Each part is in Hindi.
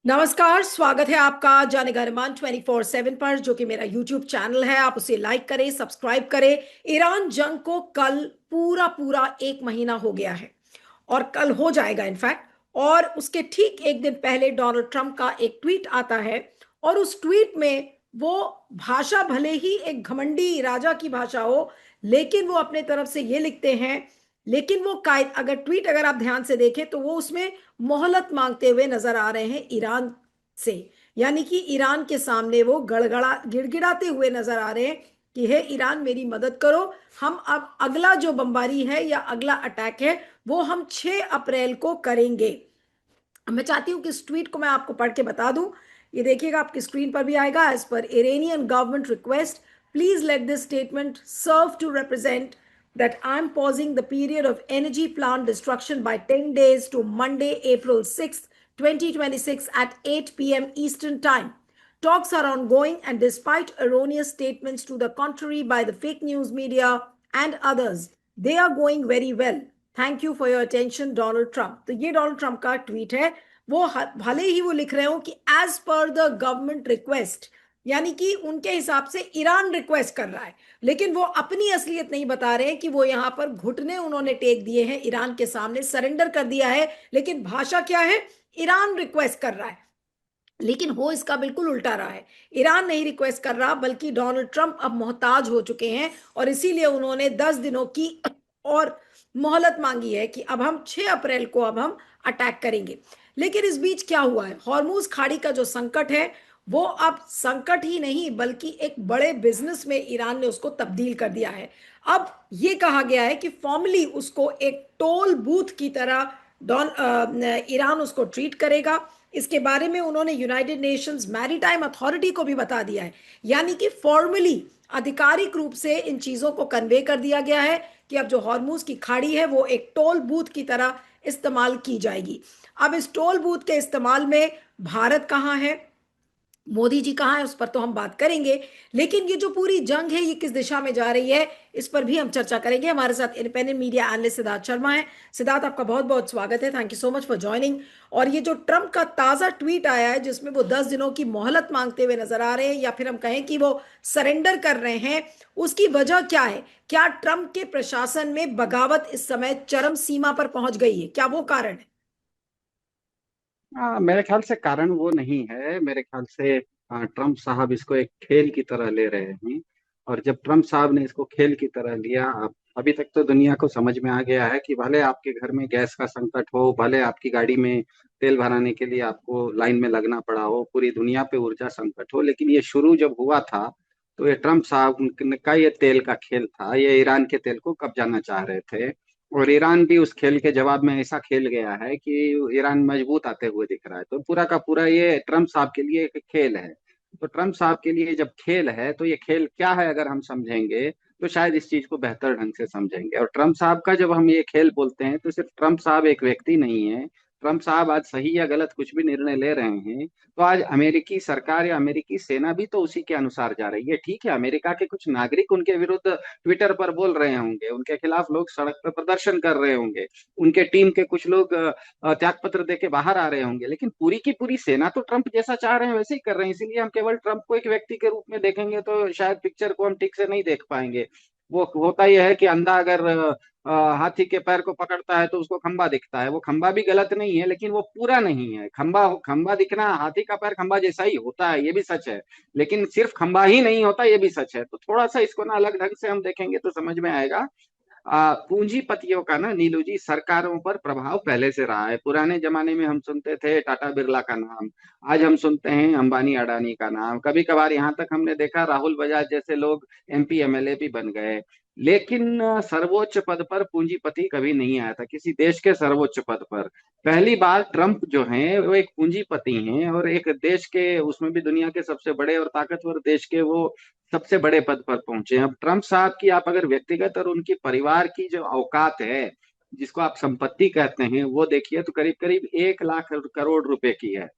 नमस्कार, स्वागत है आपका जाने गहरमान 24/7 पर, जो कि मेरा यूट्यूब चैनल है। आप उसे लाइक करें, सब्सक्राइब करें। ईरान जंग को कल पूरा पूरा एक महीना हो गया है और कल हो जाएगा इनफैक्ट। और उसके ठीक एक दिन पहले डोनाल्ड ट्रंप का एक ट्वीट आता है और उस ट्वीट में वो भाषा भले ही एक घमंडी राजा की भाषा हो, लेकिन वो अपने तरफ से ये लिखते हैं। लेकिन वो कायद अगर ट्वीट अगर आप ध्यान से देखें तो वो उसमें मोहलत मांगते हुए नजर आ रहे हैं ईरान से। यानी कि ईरान के सामने वो गड़गड़ा गिड़गिड़ाते हुए नजर आ रहे हैं कि हे ईरान, मेरी मदद करो। हम अब अगला जो बमबारी है या अगला अटैक है वो हम 6 अप्रैल को करेंगे। मैं चाहती हूं कि इस ट्वीट को मैं आपको पढ़ के बता दूं। ये देखिएगा, आपकी स्क्रीन पर भी आएगा। एज पर Iranian government request, please let this statement serve to represent that I'm pausing the period of energy plant destruction by 10 days to Monday, April 6th, 2026 at 8 p.m. Eastern Time. Talks are ongoing, and despite erroneous statements to the contrary by the fake news media and others, they are going very well. Thank you for your attention, Donald Trump. तो ये डोनाल्ड ट्रंप का ट्वीट है। वो भले ही वो लिख रहे हो कि as per the government request, यानी कि उनके हिसाब से ईरान रिक्वेस्ट कर रहा है, लेकिन वो अपनी असलियत नहीं बता रहे हैं कि वो यहां पर घुटने उन्होंने टेक दिए हैं ईरान के सामने, सरेंडर कर दिया है। लेकिन भाषा क्या है? ईरान रिक्वेस्ट कर रहा है। लेकिन हो इसका बिल्कुल उल्टा रहा है। ईरान नहीं रिक्वेस्ट कर रहा, बल्कि डोनाल्ड ट्रंप अब मोहताज हो चुके हैं और इसीलिए उन्होंने 10 दिनों की और मोहलत मांगी है कि अब हम 6 अप्रैल को अब हम अटैक करेंगे। लेकिन इस बीच क्या हुआ है? हॉर्मूज खाड़ी का जो संकट है वो अब संकट ही नहीं बल्कि एक बड़े बिजनेस में ईरान ने उसको तब्दील कर दिया है। अब ये कहा गया है कि फॉर्मली उसको एक टोल बूथ की तरह ईरान उसको ट्रीट करेगा। इसके बारे में उन्होंने यूनाइटेड नेशंस मैरीटाइम अथॉरिटी को भी बता दिया है। यानी कि फॉर्मली आधिकारिक रूप से इन चीजों को कन्वे कर दिया गया है कि अब जो हॉर्मूज की खाड़ी है वो एक टोल बूथ की तरह इस्तेमाल की जाएगी। अब इस टोल बूथ के इस्तेमाल में भारत कहाँ है, मोदी जी कहाँ है, उस पर तो हम बात करेंगे। लेकिन ये जो पूरी जंग है ये किस दिशा में जा रही है, इस पर भी हम चर्चा करेंगे। हमारे साथ independent media analyst Siddharth Sharma है। सिद्धार्थ, आपका बहुत बहुत स्वागत है। Thank you so much for joining. और ये जो ट्रंप का ताजा ट्वीट आया है जिसमें वो 10 दिनों की मोहलत मांगते हुए नजर आ रहे हैं, या फिर हम कहें कि वो सरेंडर कर रहे हैं, उसकी वजह क्या है? क्या ट्रंप के प्रशासन में बगावत इस समय चरम सीमा पर पहुंच गई है? क्या वो कारण है? मेरे ख्याल से कारण वो नहीं है। मेरे ख्याल से ट्रम्प साहब इसको एक खेल की तरह ले रहे हैं। और जब ट्रम्प साहब ने इसको खेल की तरह लिया, अभी तक तो दुनिया को समझ में आ गया है कि भले आपके घर में गैस का संकट हो, भले आपकी गाड़ी में तेल भराने के लिए आपको लाइन में लगना पड़ा हो, पूरी दुनिया पे ऊर्जा संकट हो, लेकिन ये शुरू जब हुआ था तो ये ट्रम्प साहब का ये तेल का खेल था। ये ईरान के तेल को कब्जाना चाह रहे थे। और ईरान भी उस खेल के जवाब में ऐसा खेल गया है कि ईरान मजबूत आते हुए दिख रहा है। तो पूरा का पूरा ये ट्रम्प साहब के लिए एक खेल है। तो ट्रम्प साहब के लिए जब खेल है तो ये खेल क्या है, अगर हम समझेंगे तो शायद इस चीज को बेहतर ढंग से समझेंगे। और ट्रम्प साहब का जब हम ये खेल बोलते हैं तो सिर्फ ट्रम्प साहब एक व्यक्ति नहीं है। ट्रम्प साहब आज सही या गलत कुछ भी निर्णय ले रहे हैं तो आज अमेरिकी सरकार या अमेरिकी सेना भी तो उसी के अनुसार जा रही है। ठीक है, अमेरिका के कुछ नागरिक उनके विरुद्ध ट्विटर पर बोल रहे होंगे, उनके खिलाफ लोग सड़क पर प्रदर्शन कर रहे होंगे, उनके टीम के कुछ लोग त्याग पत्र दे के बाहर आ रहे होंगे, लेकिन पूरी की पूरी सेना तो ट्रंप जैसा चाह रहे हैं वैसे ही कर रहे हैं। इसीलिए हम केवल ट्रंप को एक व्यक्ति के रूप में देखेंगे तो शायद पिक्चर को हम ठीक से नहीं देख पाएंगे। वो होता यह है कि अंधा अगर हाथी के पैर को पकड़ता है तो उसको खंबा दिखता है। वो खंबा भी गलत नहीं है, लेकिन वो पूरा नहीं है। खंबा खंबा दिखना, हाथी का पैर खंबा जैसा ही होता है, ये भी सच है। लेकिन सिर्फ खंबा ही नहीं होता, ये भी सच है। तो थोड़ा सा इसको ना अलग ढंग से हम देखेंगे तो समझ में आएगा। पूंजीपतियों का ना नीलू जी सरकारों पर प्रभाव पहले से रहा है। पुराने जमाने में हम सुनते थे टाटा बिरला का नाम, आज हम सुनते हैं अंबानी अडानी का नाम। कभी कभार यहाँ तक हमने देखा राहुल बजाज जैसे लोग एमपी एमएलए भी बन गए। लेकिन सर्वोच्च पद पर पूंजीपति कभी नहीं आया था किसी देश के सर्वोच्च पद पर। पहली बार ट्रंप जो हैं वो एक पूंजीपति हैं और एक देश के, उसमें भी दुनिया के सबसे बड़े और ताकतवर देश के वो सबसे बड़े पद पर पहुंचे हैं। अब ट्रंप साहब की आप अगर व्यक्तिगत और उनकी परिवार की जो औकात है, जिसको आप संपत्ति कहते हैं, वो देखिए तो करीब करीब 1 लाख करोड़ रुपए की है।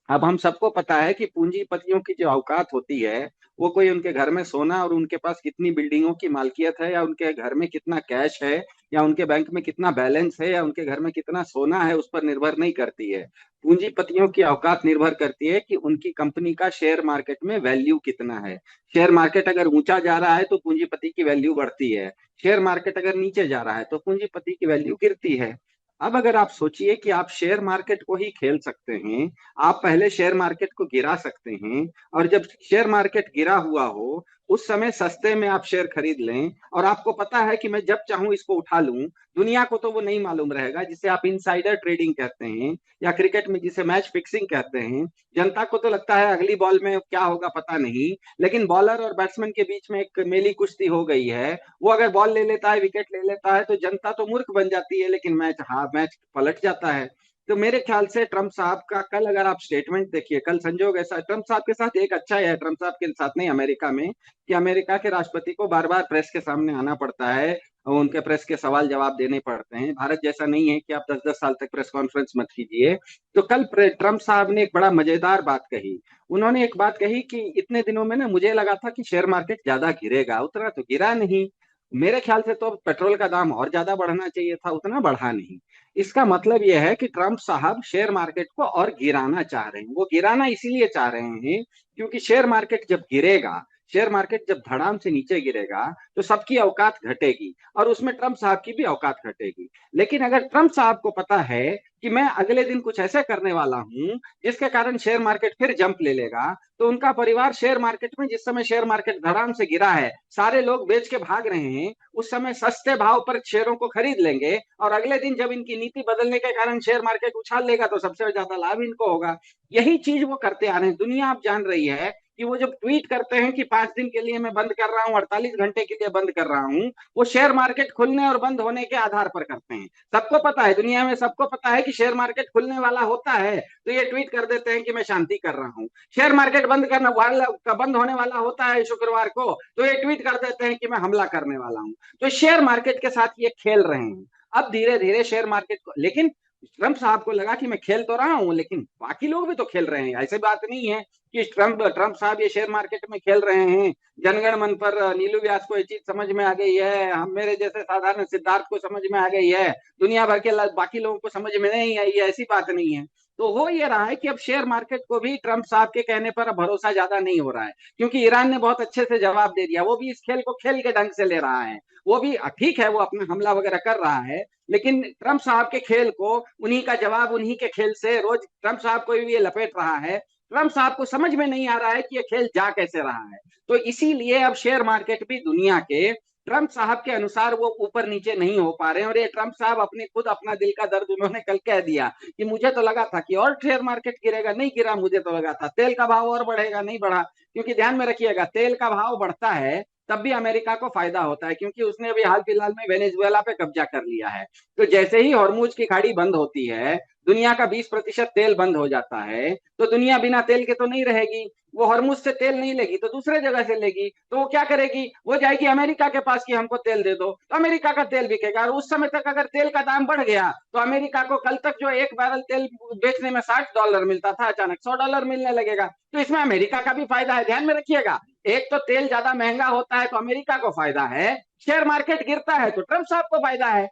अब हम सबको पता है कि पूंजीपतियों की जो औकात होती है वो कोई उनके घर में सोना और उनके पास कितनी बिल्डिंगों की मालकियत है या उनके घर में कितना कैश है, या उनके बैंक में कितना बैलेंस है या उनके घर में कितना सोना है उस पर निर्भर नहीं करती है। पूंजीपतियों की औकात निर्भर करती है कि उनकी कंपनी का शेयर मार्केट में वैल्यू कितना है। शेयर मार्केट अगर ऊंचा जा रहा है तो पूंजीपति की वैल्यू बढ़ती है, शेयर मार्केट अगर नीचे जा रहा है तो पूंजीपति की वैल्यू गिरती है। अब अगर आप सोचिए कि आप शेयर मार्केट को ही खेल सकते हैं, आप पहले शेयर मार्केट को गिरा सकते हैं, और जब शेयर मार्केट गिरा हुआ हो उस समय सस्ते में आप शेयर खरीद लें, और आपको पता है कि मैं जब चाहूं इसको उठा लूं। दुनिया को तो वो नहीं मालूम रहेगा, जिसे आप इनसाइडर ट्रेडिंग कहते हैं, या क्रिकेट में जिसे मैच फिक्सिंग कहते हैं। जनता को तो लगता है अगली बॉल में क्या होगा पता नहीं, लेकिन बॉलर और बैट्समैन के बीच में एक मेली कुश्ती हो गई है। वो अगर बॉल ले लेता है, विकेट ले लेता है, तो जनता तो मूर्ख बन जाती है, लेकिन मैच पलट जाता है। तो मेरे ख्याल से ट्रम्प साहब का कल अगर आप स्टेटमेंट देखिए, कल संजोग ऐसा ट्रम्प साहब के साथ एक अच्छा है, ट्रम्प साहब के साथ नहीं अमेरिका में, कि अमेरिका के राष्ट्रपति को बार बार प्रेस के सामने आना पड़ता है और उनके प्रेस के सवाल जवाब देने पड़ते हैं। भारत जैसा नहीं है कि आप 10-10 साल तक प्रेस कॉन्फ्रेंस मत कीजिए। तो कल ट्रम्प साहब ने एक बड़ा मजेदार बात कही। उन्होंने एक बात कही कि इतने दिनों में ना मुझे लगा था कि शेयर मार्केट ज्यादा गिरेगा, उतना तो गिरा नहीं। मेरे ख्याल से तो पेट्रोल का दाम और ज्यादा बढ़ना चाहिए था, उतना बढ़ा नहीं। इसका मतलब यह है कि ट्रम्प साहब शेयर मार्केट को और गिराना चाह रहे हैं। वो गिराना इसीलिए चाह रहे हैं क्योंकि शेयर मार्केट जब गिरेगा, शेयर मार्केट जब धड़ाम से नीचे गिरेगा, तो सबकी औकात घटेगी, और उसमें ट्रम्प साहब की भी औकात घटेगी। लेकिन अगर ट्रम्प साहब को पता है कि मैं अगले दिन कुछ ऐसे करने वाला हूं जिसके कारण शेयर मार्केट फिर जंप ले लेगा, तो उनका परिवार शेयर मार्केट में, जिस समय शेयर मार्केट धड़ाम से गिरा है, सारे लोग बेच के भाग रहे हैं, उस समय सस्ते भाव पर शेयरों को खरीद लेंगे, और अगले दिन जब इनकी नीति बदलने के कारण शेयर मार्केट उछाल लेगा तो सबसे ज्यादा लाभ इनको होगा। यही चीज वो करते आ रहे हैं। दुनिया आप जान रही है कि वो जब ट्वीट करते हैं कि 5 दिन के लिए मैं बंद कर रहा हूं, 48 घंटे के लिए बंद कर रहा हूं, वो शेयर मार्केट खुलने और बंद होने के आधार पर करते हैं। सबको पता है, दुनिया में सबको पता है कि शेयर मार्केट खुलने वाला होता है तो ये ट्वीट कर देते हैं कि मैं शांति कर रहा हूं। शेयर मार्केट बंद होने वाला होता है शुक्रवार को, तो ये ट्वीट कर देते हैं कि मैं हमला करने वाला हूं। तो शेयर मार्केट के साथ ये खेल रहे हैं। अब धीरे धीरे शेयर मार्केट को, लेकिन ट्रम्प साहब को लगा कि मैं खेल तो रहा हूं लेकिन बाकी लोग भी तो खेल रहे हैं। ऐसी बात नहीं है कि ट्रम्प साहब ये शेयर मार्केट में खेल रहे हैं। जनगण मन पर नीलू व्यास को ये चीज समझ में आ गई है, हम मेरे जैसे साधारण सिद्धार्थ को समझ में आ गई है, दुनिया भर के बाकी लोगों को समझ में नहीं आई है, ऐसी बात नहीं है। तो हो ये रहा है कि अब शेयर मार्केट को भी ट्रम्प साहब के कहने पर भरोसा ज्यादा नहीं हो रहा है, क्योंकि ईरान ने बहुत अच्छे से जवाब दे दिया। वो भी इस खेल को खेल के ढंग से ले रहा है। वो भी ठीक है, वो अपना हमला वगैरह कर रहा है, लेकिन ट्रम्प साहब के खेल को, उन्हीं का जवाब उन्हीं के खेल से रोज ट्रम्प साहब को भी ये लपेट रहा है। ट्रम्प साहब को समझ में नहीं आ रहा है कि ये खेल जा कैसे रहा है। तो इसीलिए अब शेयर मार्केट भी दुनिया के ट्रम्प साहब के अनुसार वो ऊपर नीचे नहीं हो पा रहे हैं। और ये ट्रम्प साहब अपने खुद अपना दिल का दर्द उन्होंने कल कह दिया कि मुझे तो लगा था कि और शेयर मार्केट गिरेगा, नहीं गिरा। मुझे तो लगा था तेल का भाव और बढ़ेगा, नहीं बढ़ा। क्योंकि ध्यान में रखिएगा, तेल का भाव बढ़ता है तब भी अमेरिका को फायदा होता है, क्योंकि उसने अभी हाल फिलहाल में वेनेजुएला पे कब्जा कर लिया है। तो जैसे ही हॉर्मुज की खाड़ी बंद होती है, दुनिया का 20% तेल बंद हो जाता है, तो दुनिया बिना तेल के तो नहीं रहेगी। वो हॉर्मुज से तेल नहीं लेगी तो दूसरे जगह से लेगी। तो वो क्या करेगी, वो जाएगी अमेरिका के पास कि हमको तेल दे दो, तो अमेरिका का तेल बिकेगा। और उस समय तक अगर तेल का दाम बढ़ गया तो अमेरिका को कल तक जो 1 बैरल तेल बेचने में $60 मिलता था, अचानक $100 मिलने लगेगा। तो इसमें अमेरिका का भी फायदा है। ध्यान में रखिएगा, एक तो तेल ज्यादा महंगा होता है तो अमेरिका को फायदा है, शेयर मार्केट गिरता है तो ट्रम्प साहब को फायदा है।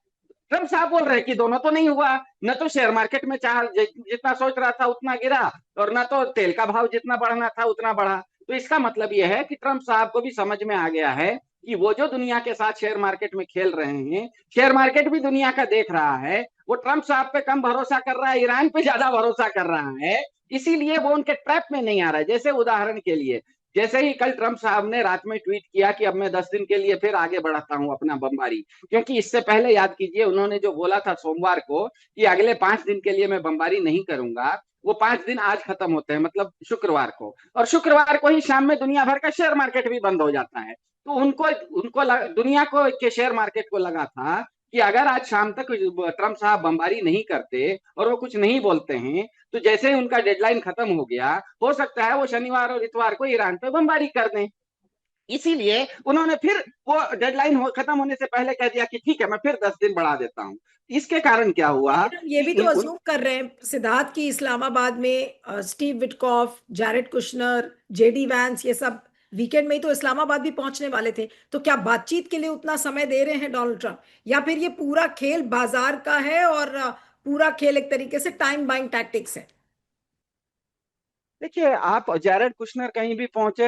ट्रम्प साहब बोल रहे हैं कि दोनों तो नहीं हुआ, न तो शेयर मार्केट में चाह जितना सोच रहा था उतना गिरा, और न तो तेल का भाव जितना बढ़ना था उतना बढ़ा। तो इसका मतलब यह है कि ट्रम्प साहब को भी समझ में आ गया है कि वो जो दुनिया के साथ शेयर मार्केट में खेल रहे हैं, शेयर मार्केट भी दुनिया का देख रहा है। वो ट्रम्प साहब पे कम भरोसा कर रहा है, ईरान पे ज्यादा भरोसा कर रहा है। इसीलिए वो उनके ट्रैप में नहीं आ रहा है। जैसे उदाहरण के लिए, जैसे ही कल ट्रम्प साहब ने रात में ट्वीट किया कि अब मैं 10 दिन के लिए फिर आगे बढ़ाता हूं अपना बमबारी, क्योंकि इससे पहले याद कीजिए उन्होंने जो बोला था सोमवार को कि अगले 5 दिन के लिए मैं बमबारी नहीं करूंगा, वो 5 दिन आज खत्म होते हैं, मतलब शुक्रवार को। और शुक्रवार को ही शाम में दुनिया भर का शेयर मार्केट भी बंद हो जाता है। तो उनको उनको दुनिया को के शेयर मार्केट को लगा था कि अगर आज शाम तक ट्रम्प साहब बमबारी नहीं करते और वो कुछ नहीं बोलते हैं, तो जैसे ही उनका डेडलाइन खत्म हो गया, हो सकता है वो शनिवार और इतवार को ईरान पे बमबारी कर दें। इसीलिए उन्होंने फिर वो डेडलाइन खत्म होने से पहले कह दिया कि ठीक है मैं फिर 10 दिन बढ़ा देता हूं। इसके कारण क्या हुआ लेकिन हम ये कि भी तो अज्यूम कर रहे हैं सिद्धार्थ की इस्लामाबाद में Steve Witkoff, Jared Kushner, JD Vance, ये सब वीकेंड में ही तो इस्लामाबाद भी पहुंचने वाले थे। तो क्या बातचीत के लिए उतना समय दे रहे हैं डोनाल्ड ट्रंप, या फिर ये पूरा खेल बाजार का है और पूरा खेल एक तरीके से टाइम बाइंग टैक्टिक्स है? देखिए, आप जैरेड कुशनर कहीं भी पहुंचे,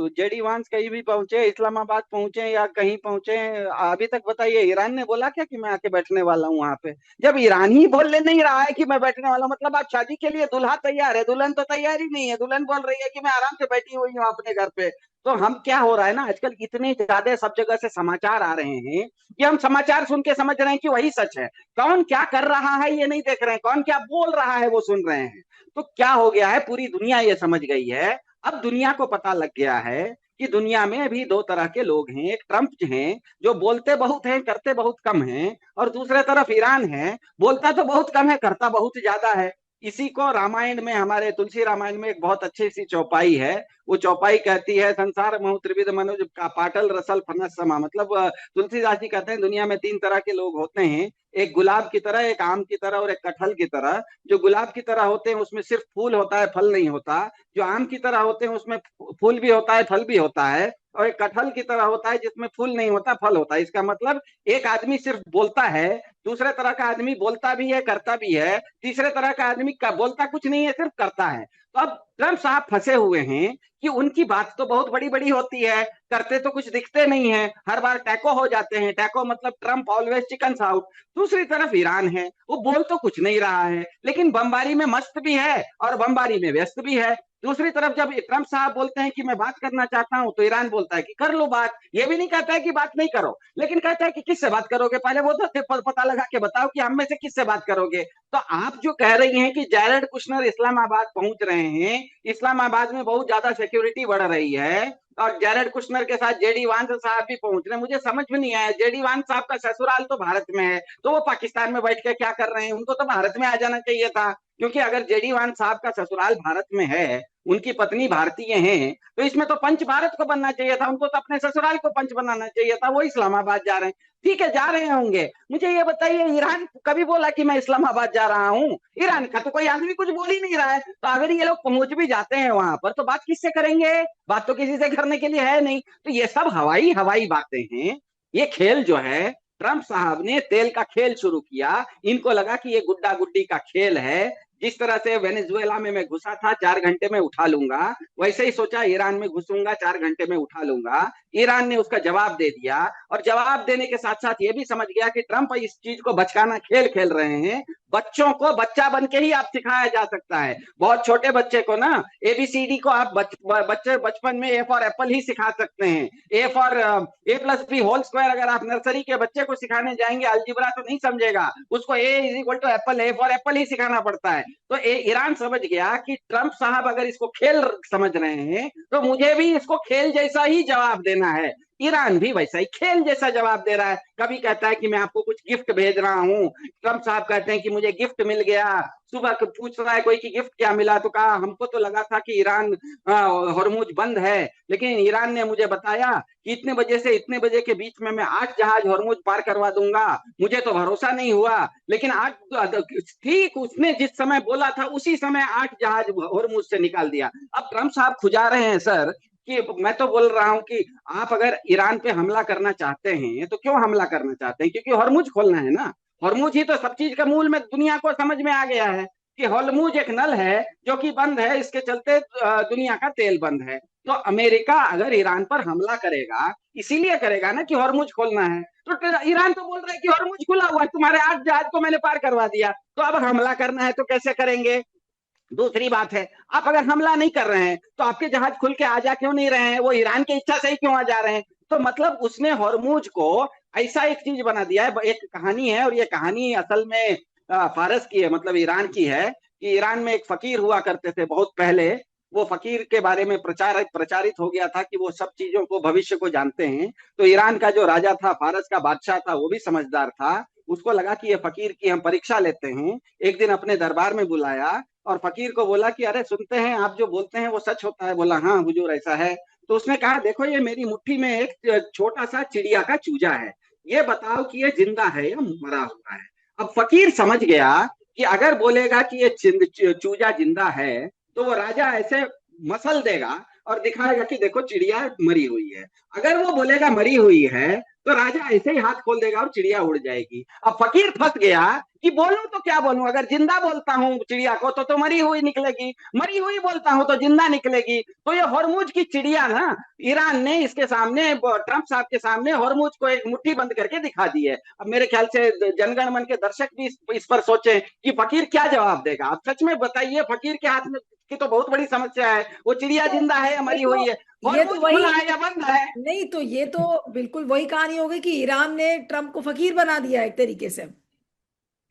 जेडी वांस कहीं भी पहुंचे, इस्लामाबाद पहुंचे या कहीं पहुंचे, अभी तक बताइए ईरान ने बोला क्या कि मैं आके बैठने वाला हूं वहां पे? जब ईरान ही बोलने नहीं रहा है कि मैं बैठने वाला हूं, मतलब आप शादी के लिए दुल्हा तैयार है, दुल्हन तो तैयार ही नहीं है। दुल्हन बोल रही है कि मैं आराम से बैठी हुई हूँ अपने घर पे। तो हम क्या हो रहा है ना, आजकल इतने ज्यादा सब जगह से समाचार आ रहे हैं कि हम समाचार सुन के समझ रहे हैं कि वही सच है। कौन क्या कर रहा है ये नहीं देख रहे हैं, कौन क्या बोल रहा है वो सुन रहे हैं। तो क्या हो गया है, पूरी दुनिया ये समझ गई है। अब दुनिया को पता लग गया है कि दुनिया में अभी दो तरह के लोग हैं। एक ट्रंप हैं जो बोलते बहुत हैं करते बहुत कम हैं, और दूसरे तरफ ईरान है, बोलता तो बहुत कम है करता बहुत ज्यादा है। इसी को रामायण में, हमारे तुलसी रामायण में एक बहुत अच्छी सी चौपाई है। वो चौपाई कहती है, संसार महु त्रिविध मनुज का पाटल रसल फनस समा। मतलब तुलसीदास जी कहते हैं दुनिया में तीन तरह के लोग होते हैं, एक गुलाब की तरह, एक आम की तरह और एक कटहल की तरह। जो गुलाब की तरह होते हैं उसमें सिर्फ फूल होता है, फल नहीं होता। जो आम की तरह होते हैं उसमें फूल भी होता है, फल भी होता है। और एक कटहल की तरह होता है जिसमें फूल नहीं होता, फल होता है। इसका मतलब एक आदमी सिर्फ बोलता है, दूसरे तरह का आदमी बोलता भी है करता भी है, तीसरे तरह का आदमी का बोलता कुछ नहीं है सिर्फ करता है। तो अब ट्रम्प साहब फंसे हुए हैं कि उनकी बात तो बहुत बड़ी बड़ी होती है, करते तो कुछ दिखते नहीं है, हर बार टैको हो जाते हैं। टैको मतलब ट्रम्प ऑलवेज चिकन आउट। दूसरी तरफ ईरान है, वो बोल तो कुछ नहीं रहा है लेकिन बमबारी में मस्त भी है और बमबारी में व्यस्त भी है। दूसरी तरफ जब ट्रम्प साहब बोलते हैं कि मैं बात करना चाहता हूं, तो ईरान बोलता है कि कर लो बात। ये भी नहीं कहता है कि बात नहीं करो, लेकिन कहता है कि किससे बात करोगे, पहले वो तो पता लगा के बताओ कि हम में से किससे बात करोगे। तो आप जो कह रही हैं कि जैरेड कुशनर इस्लामाबाद पहुंच रहे हैं, इस्लामाबाद में बहुत ज्यादा सिक्योरिटी बढ़ रही है, और जैरेड कुशनर के साथ जेडी वांस साहब भी पहुंच रहे हैं, मुझे समझ में नहीं आया। जेडी वांस साहब का ससुराल तो भारत में है, तो वो पाकिस्तान में बैठ के क्या कर रहे हैं? उनको तो भारत में आ जाना चाहिए था। क्योंकि अगर जेडी वांस साहब का ससुराल भारत में है, उनकी पत्नी भारतीय हैं, तो इसमें तो पंच भारत को बनना चाहिए था। उनको तो अपने ससुराल को पंच बनाना चाहिए था। वो इस्लामाबाद जा रहे हैं, ठीक है जा रहे होंगे। मुझे ये बताइए, ईरान कभी बोला कि मैं इस्लामाबाद जा रहा हूँ? ईरान का तो कोई आदमी कुछ बोल ही नहीं रहा है। तो अगर ये लोग पहुंच भी जाते हैं वहां पर, तो बात किससे करेंगे? बात तो किसी से करने के लिए है नहीं। तो ये सब हवाई हवाई बातें हैं। ये खेल जो है, ट्रंप साहब ने तेल का खेल शुरू किया। इनको लगा कि ये गुड्डा गुड्डी का खेल है। जिस तरह से वेनेजुएला में मैं घुसा था 4 घंटे में उठा लूंगा, वैसे ही सोचा ईरान में घुसूंगा 4 घंटे में उठा लूंगा। ईरान ने उसका जवाब दे दिया, और जवाब देने के साथ साथ ये भी समझ गया कि ट्रंप इस चीज को बचकाना खेल खेल रहे हैं। बच्चों को बच्चा बन के ही आप सिखाया जा सकता है। बहुत छोटे बच्चे को ना एबीसीडी को आप बच्चे बचपन में ए फॉर एप्पल ही सिखा सकते हैं। A for a plus b whole square अगर आप नर्सरी के बच्चे को सिखाने जाएंगे, अलजिब्रा तो नहीं समझेगा, उसको A is equal to apple, A for apple ही सिखाना पड़ता है। तो ईरान समझ गया कि ट्रंप साहब अगर इसको खेल समझ रहे हैं, तो मुझे भी इसको खेल जैसा ही जवाब देना है। ईरान भी वैसा ही खेल जैसा जवाब दे रहा है। कभी कहता है कि मैं आपको कुछ गिफ्ट भेज रहा हूं, ट्रंप साहब कहते हैं कि मुझे गिफ्ट मिल गया। सुबह पूछ रहा है कोई कि गिफ्ट क्या मिला, तो कहा हमको तो लगा था कि ईरान हॉर्मुज बंद है, लेकिन ईरान ने मुझे बताया कि इतने बजे से इतने बजे के बीच में मैं 8 जहाज हॉर्मुज पार करवा दूंगा। मुझे तो भरोसा नहीं हुआ, लेकिन आठ ठीक उसने जिस समय बोला था उसी समय 8 जहाज हॉर्मुज से निकाल दिया। अब ट्रंप साहब खुजा रहे हैं सर कि मैं तो बोल रहा हूं कि आप अगर ईरान पे हमला करना चाहते हैं तो क्यों हमला करना चाहते हैं? क्योंकि हॉर्मुज खोलना है ना। हॉर्मुज ही तो सब चीज का मूल में दुनिया को समझ में आ गया है कि हॉर्मुज एक नल है जो कि बंद है, इसके चलते दुनिया का तेल बंद है। तो अमेरिका अगर ईरान पर हमला करेगा, इसीलिए करेगा ना कि हॉर्मुज खोलना है। तो ईरान तो बोल रहा है कि हॉर्मुज खुला हुआ है, तुम्हारे 8 जहाज को मैंने पार करवा दिया, तो अब हमला करना है तो कैसे करेंगे? दूसरी बात है, आप अगर हमला नहीं कर रहे हैं तो आपके जहाज खुल के आ जा क्यों नहीं रहे हैं? वो ईरान की इच्छा से ही क्यों आ जा रहे हैं? तो मतलब उसने हॉर्मुज को ऐसा एक चीज बना दिया है। एक कहानी है, और ये कहानी असल में फारस की है, मतलब ईरान की है। कि ईरान में एक फकीर हुआ करते थे बहुत पहले। वो फकीर के बारे में प्रचारित हो गया था कि वो सब चीजों को, भविष्य को जानते हैं। तो ईरान का जो राजा था, फारस का बादशाह था, वो भी समझदार था। उसको लगा कि ये फकीर की हम परीक्षा लेते हैं। एक दिन अपने दरबार में बुलाया और फकीर को बोला कि अरे सुनते हैं आप जो बोलते हैं वो सच होता है? बोला हाँ हुजूर ऐसा है। तो उसने कहा देखो ये मेरी मुट्ठी में एक छोटा सा चिड़िया का चूजा है, ये बताओ कि ये जिंदा है या मरा हुआ है? अब फकीर समझ गया कि अगर बोलेगा कि ये चूजा जिंदा है तो वो राजा ऐसे मसल देगा, और दिखाएगा कि देखो चिड़िया मरी हुई है। अगर वो बोलेगा मरी हुई है तो राजा ऐसे ही हाथ खोल देगा और चिड़िया उड़ जाएगी। अब फकीर फंस गया कि बोलूं तो क्या बोलूं, अगर जिंदा बोलता हूं चिड़िया को तो मरी हुई निकलेगी, मरी हुई बोलता हूं तो जिंदा निकलेगी। तो ये हॉर्मुज की चिड़िया ना, ईरान ने इसके सामने, ट्रंप साहब के सामने हॉर्मुज को एक मुट्ठी बंद करके दिखा दी है। अब मेरे ख्याल से जनगण मन के दर्शक भी इस पर सोचे कि फकीर क्या जवाब देगा। आप सच में बताइए, फकीर के हाथ में की तो बहुत बड़ी समस्या है, वो चिड़िया तो जिंदा है या ये मरी तो हुई है, ये तो हॉर्मुज वही, खुला है या बंद है। नहीं तो ये तो बिल्कुल वही कहानी हो गई कि ईरान ने ट्रम्प को फकीर बना दिया एक तरीके से।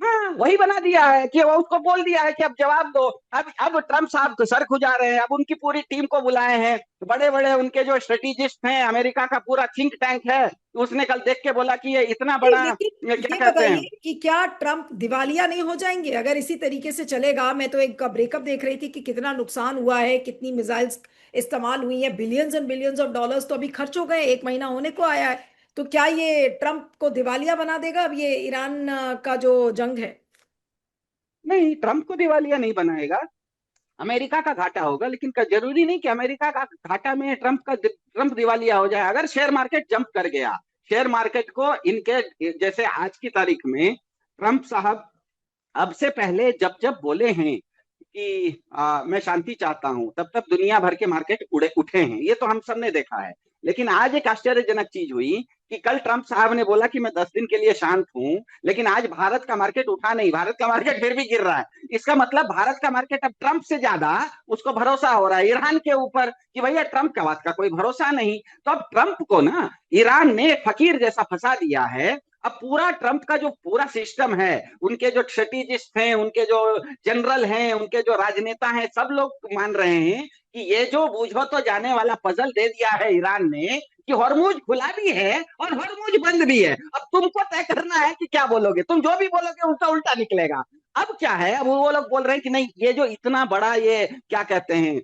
हाँ, वही बना दिया है कि वो उसको बोल दिया है कि अब जवाब दो। अब ट्रम्प साहब तो सर खुजा रहे हैं, अब उनकी पूरी टीम को बुलाए हैं, बड़े बड़े उनके जो स्ट्रेटेजिस्ट हैं, अमेरिका का पूरा थिंक टैंक है, उसने कल देख के बोला कि ये इतना नहीं, बड़ा, लेकिन क्या ये कहते हैं। बताइए कि क्या ट्रम्प दिवालिया नहीं हो जाएंगे अगर इसी तरीके से चलेगा? मैं तो एक ब्रेकअप देख रही थी कि कितना नुकसान हुआ है, कितनी मिसाइल्स इस्तेमाल हुई हैं, billions and billions of dollars तो अभी खर्च हो गए, एक महीना होने को आया है। तो क्या ये ट्रम्प को दिवालिया बना देगा अब ये ईरान का जो जंग है? नहीं, ट्रम्प को दिवालिया नहीं बनाएगा, अमेरिका का घाटा होगा, लेकिन जरूरी नहीं कि अमेरिका का घाटा में ट्रम्प दिवालिया हो जाए। अगर शेयर मार्केट जंप कर गया, शेयर मार्केट को इनके जैसे आज की तारीख में ट्रम्प साहब अब से पहले जब जब बोले हैं कि मैं शांति चाहता हूं, तब तब दुनिया भर के मार्केट उठे हैं, ये तो हम सब ने देखा है। लेकिन आज एक आश्चर्यजनक चीज हुई कि कल ट्रंप साहब ने बोला कि मैं 10 दिन के लिए शांत हूं, लेकिन आज भारत का मार्केट उठा नहीं, भारत का मार्केट फिर भी गिर रहा है। इसका मतलब भारत का मार्केट अब ट्रंप से ज्यादा उसको भरोसा हो रहा है ईरान के ऊपर कि भैया ट्रंप का बात का कोई भरोसा नहीं। तो अब ट्रंप को ना ईरान ने फकीर जैसा फंसा दिया है। अब पूरा ट्रंप का जो पूरा सिस्टम है, उनके जो स्ट्रेटेजिस्ट हैं, उनके जो जनरल हैं, उनके जो राजनेता हैं, सब लोग मान रहे हैं कि ये जो बूझो तो जाने वाला पजल दे दिया है ईरान ने, कि हॉर्मुज खुला भी है और हॉर्मुज बंद भी है। अब तुमको तय करना है कि क्या बोलोगे, तुम जो भी बोलोगे उल्टा उल्टा निकलेगा। अब क्या है, अब वो लोग बोल रहे हैं कि नहीं, ये जो इतना बड़ा, ये क्या कहते हैं,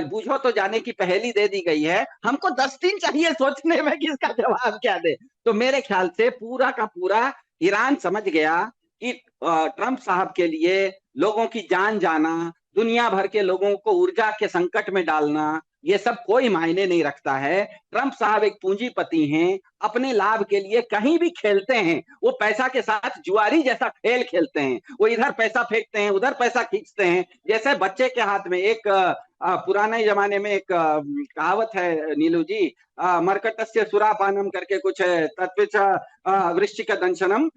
बूझो तो जाने की पहेली दे दी गई है, हमको 10 दिन चाहिए सोचने में कि इसका जवाब क्या दे। तो मेरे ख्याल से पूरा का पूरा ईरान समझ गया कि ट्रंप साहब के लिए लोगों की जान जाना, दुनिया भर के लोगों को ऊर्जा के संकट में डालना, ये सब कोई मायने नहीं रखता है। ट्रंप साहब एक पूंजीपति हैं, अपने लाभ के लिए कहीं भी खेलते हैं, वो पैसा के साथ जुआरी जैसा खेल खेलते हैं, वो इधर पैसा फेंकते हैं, उधर पैसा खींचते हैं। जैसे बच्चे के हाथ में एक पुराने जमाने में एक कहावत है नीलू जी, मरकटस्य सुरापानम करके कुछ है, तत्विच वृश्चिक दंशनम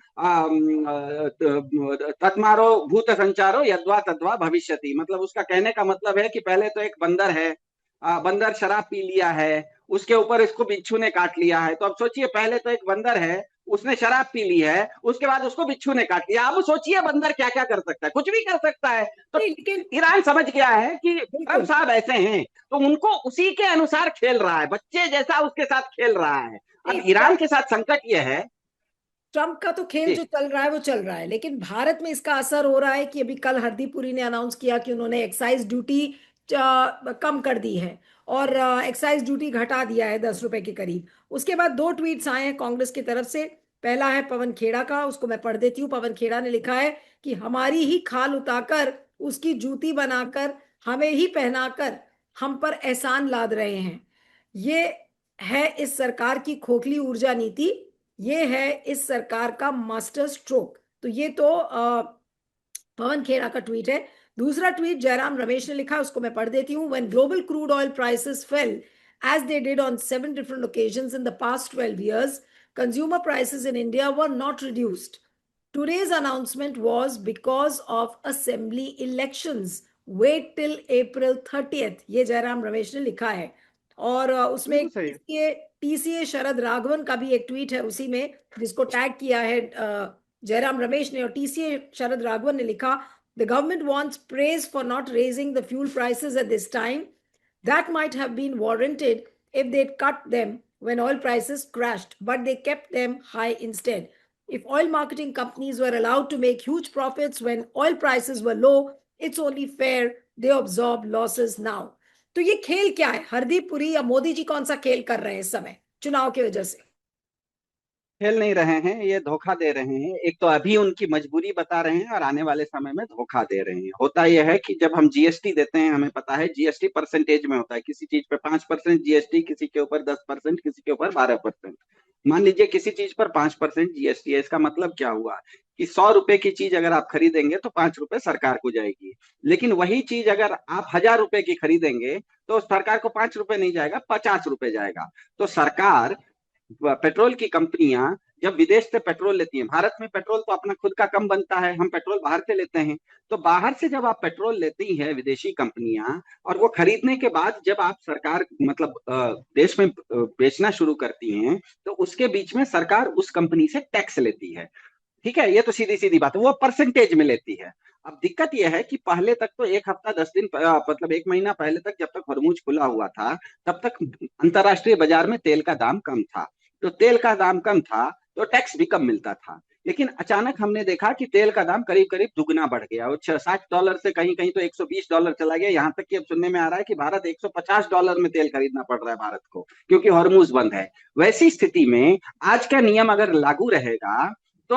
तत्मारो भूत संचारो यद्वा तद्वा भविष्यति। मतलब उसका कहने का मतलब है कि पहले तो एक बंदर है, बंदर शराब पी लिया है, उसके ऊपर इसको बिच्छू ने काट लिया है। तो अब सोचिए, पहले तो एक बंदर है, उसने शराब पी ली है, उसके बाद उसको बिच्छू ने काट लिया। अब सोचिए बंदर क्या क्या कर सकता है, कुछ भी कर सकता है। तो नहीं लेकिन ईरान समझ गया है कि ट्रंप बिल्कुल, साहब ऐसे हैं, तो उनको उसी के अनुसार खेल रहा है, बच्चे जैसा उसके साथ खेल रहा है। अब नहीं ईरान के साथ संकट यह है। ट्रम्प का तो खेल जी, जो चल रहा है वो चल रहा है, लेकिन भारत में इसका असर हो रहा है कि अभी कल हरदीप पुरी ने अनाउंस किया कि उन्होंने एक्साइज ड्यूटी कम कर दी है और एक्साइज ड्यूटी घटा दिया है 10 रुपए के करीब। उसके बाद दो ट्वीट्स आए हैं कांग्रेस की तरफ से। पहला है पवन खेड़ा का, उसको मैं पढ़ देती हूँ। पवन खेड़ा ने लिखा है कि हमारी ही खाल उताकर उसकी जूती बनाकर हमें ही पहनाकर हम पर एहसान लाद रहे हैं। ये है इस सरकार की खोखली ऊर्जा नीति, ये है इस सरकार का मास्टर स्ट्रोक। तो ये तो पवन खेड़ा का ट्वीट है। दूसरा ट्वीट जयराम रमेश ने लिखा, उसको मैं पढ़ देती हूँ। When global crude oil prices fail as they did on 7 different occasions in the past 12 years, consumer prices in India were not reduced. Today's announcement was because of assembly elections. Wait till April 30th. ये जयराम रमेश ने लिखा है। और उसमें बिल्कुल एक सही है। टीसीए शरद राघवन का भी एक ट्वीट है उसी में, जिसको टैग किया है जयराम रमेश ने। और टीसीए शरद राघवन ने लिखा, the government wants praise for not raising the fuel prices at this time, that might have been warranted if they'd cut them when oil prices crashed, but they kept them high instead. If oil marketing companies were allowed to make huge profits when oil prices were low, it's only fair they absorb losses now. तो ये खेल क्या है? हरदीप पुरी या मोदी जी कौन सा खेल कर रहे हैं इस समय चुनाव की वजह से? खेल नहीं रहे हैं, ये धोखा दे रहे हैं। एक तो अभी उनकी मजबूरी बता रहे हैं और आने वाले समय में धोखा दे रहे हैं। होता यह है कि जब हम जीएसटी देते हैं, हमें पता है जीएसटी परसेंटेज में होता है। किसी चीज पे 5% जीएसटी, किसी के ऊपर 10%, किसी के ऊपर 12%। मान लीजिए किसी चीज पर 5% जीएसटी है, इसका मतलब क्या हुआ कि 100 रुपए की चीज अगर आप खरीदेंगे तो 5 रुपए सरकार को जाएगी। लेकिन वही चीज अगर आप 1000 रुपए की खरीदेंगे तो सरकार को 5 रुपए नहीं जाएगा, 50 रुपए जाएगा। तो सरकार, पेट्रोल की कंपनियां जब विदेश से पेट्रोल लेती हैं, भारत में पेट्रोल तो अपना खुद का कम बनता है, हम पेट्रोल बाहर से लेते हैं। तो बाहर से जब आप पेट्रोल लेती हैं विदेशी कंपनियां, और वो खरीदने के बाद जब आप सरकार मतलब देश में बेचना शुरू करती हैं, तो उसके बीच में सरकार उस कंपनी से टैक्स लेती है। ठीक है, ये तो सीधी सीधी बात है, वो परसेंटेज में लेती है। अब दिक्कत यह है कि पहले तक तो एक हफ्ता 10 दिन मतलब एक महीना पहले तक, जब तक हॉर्मूज खुला हुआ था, तब तक अंतरराष्ट्रीय बाजार में तेल का दाम कम था। तो तेल का दाम कम था तो टैक्स भी कम मिलता था। लेकिन अचानक हमने देखा कि तेल का दाम करीब करीब दुगना बढ़ गया, और $60 से कहीं कहीं तो $120 चला गया। यहाँ तक कि अब सुनने में आ रहा है कि भारत $150 में तेल खरीदना पड़ रहा है भारत को, क्योंकि हॉर्मूज बंद है। वैसी स्थिति में आज का नियम अगर लागू रहेगा तो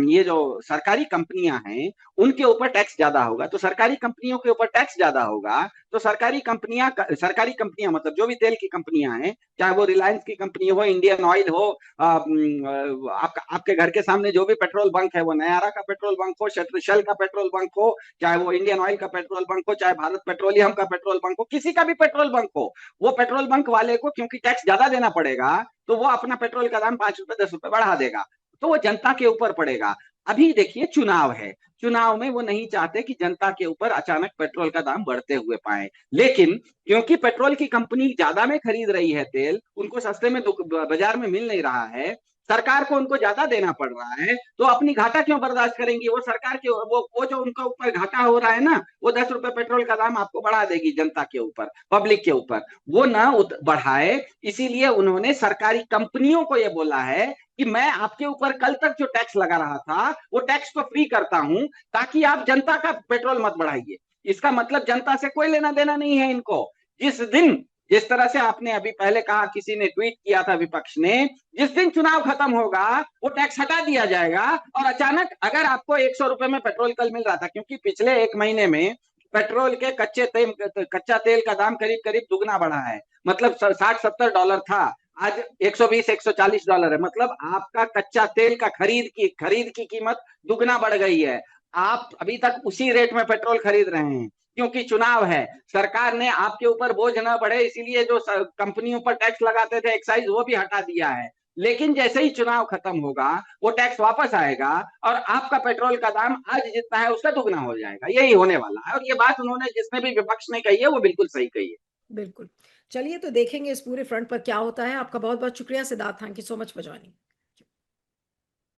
ये जो सरकारी कंपनियां हैं उनके ऊपर टैक्स ज्यादा होगा। तो सरकारी कंपनियों के ऊपर टैक्स ज्यादा होगा तो सरकारी कंपनियां मतलब जो भी तेल की कंपनियां हैं, चाहे वो रिलायंस की कंपनी हो, इंडियन ऑयल हो, आपके घर के सामने जो भी पेट्रोल बंक है, वो नयारा का पेट्रोल बंक हो, शेल का पेट्रोल बंक हो, चाहे वो इंडियन ऑयल का पेट्रोल बंक हो, चाहे भारत पेट्रोलियम का पेट्रोल बंक हो, किसी का भी पेट्रोल बंक हो, वो पेट्रोल बंक वाले को क्योंकि टैक्स ज्यादा देना पड़ेगा, तो वो अपना पेट्रोल का दाम 5 रुपए 10 रुपए बढ़ा देगा। तो वो जनता के ऊपर पड़ेगा। अभी देखिए चुनाव है, चुनाव में वो नहीं चाहते कि जनता के ऊपर अचानक पेट्रोल का दाम बढ़ते हुए पाए। लेकिन क्योंकि पेट्रोल की कंपनी ज्यादा में खरीद रही है तेल, उनको सस्ते में बाजार में मिल नहीं रहा है, सरकार को उनको ज्यादा देना पड़ रहा है, तो अपनी घाटा क्यों बर्दाश्त करेंगी वो सरकार के, वो जो उनका ऊपर घाटा हो रहा है ना, वो 10 रुपए पेट्रोल का दाम आपको बढ़ा देगी जनता के ऊपर, पब्लिक के ऊपर। वो ना बढ़ाए, इसीलिए उन्होंने सरकारी कंपनियों को ये बोला है कि मैं आपके ऊपर कल तक जो टैक्स लगा रहा था वो टैक्स को फ्री करता हूं, ताकि आप जनता का पेट्रोल मत बढ़ाइए। इसका मतलब जनता से कोई लेना देना नहीं है इनको। जिस दिन, जिस तरह से आपने अभी पहले कहा, किसी ने ट्वीट किया था विपक्ष ने, जिस दिन चुनाव खत्म होगा वो टैक्स हटा दिया जाएगा। और अचानक अगर आपको 100 रुपए में पेट्रोल कल मिल रहा था, क्योंकि पिछले एक महीने में पेट्रोल के कच्चा तेल का दाम करीब करीब दुगना बढ़ा है, मतलब $60-70 था, आज 120-140 है। मतलब आपका कच्चा तेल का खरीद की कीमत दुगना बढ़ गई है। आप अभी तक उसी रेट में पेट्रोल खरीद रहे हैं, क्योंकि चुनाव है। सरकार ने आपके ऊपर बोझ न बढ़े इसलिए जो कंपनियों पर टैक्स लगाते थे एक्साइज, वो भी हटा दिया है। लेकिन जैसे ही चुनाव खत्म होगा वो टैक्स वापस आएगा और आपका पेट्रोल का दाम आज जितना है उसका दुगना हो जाएगा। यही होने वाला है, और ये बात उन्होंने, जिसने भी विपक्ष ने कही है, वो बिल्कुल सही कही है। बिल्कुल। चलिए तो देखेंगे इस पूरे फ्रंट पर क्या होता है। आपका बहुत बहुत शुक्रिया Siddharth, thank you so much for joining.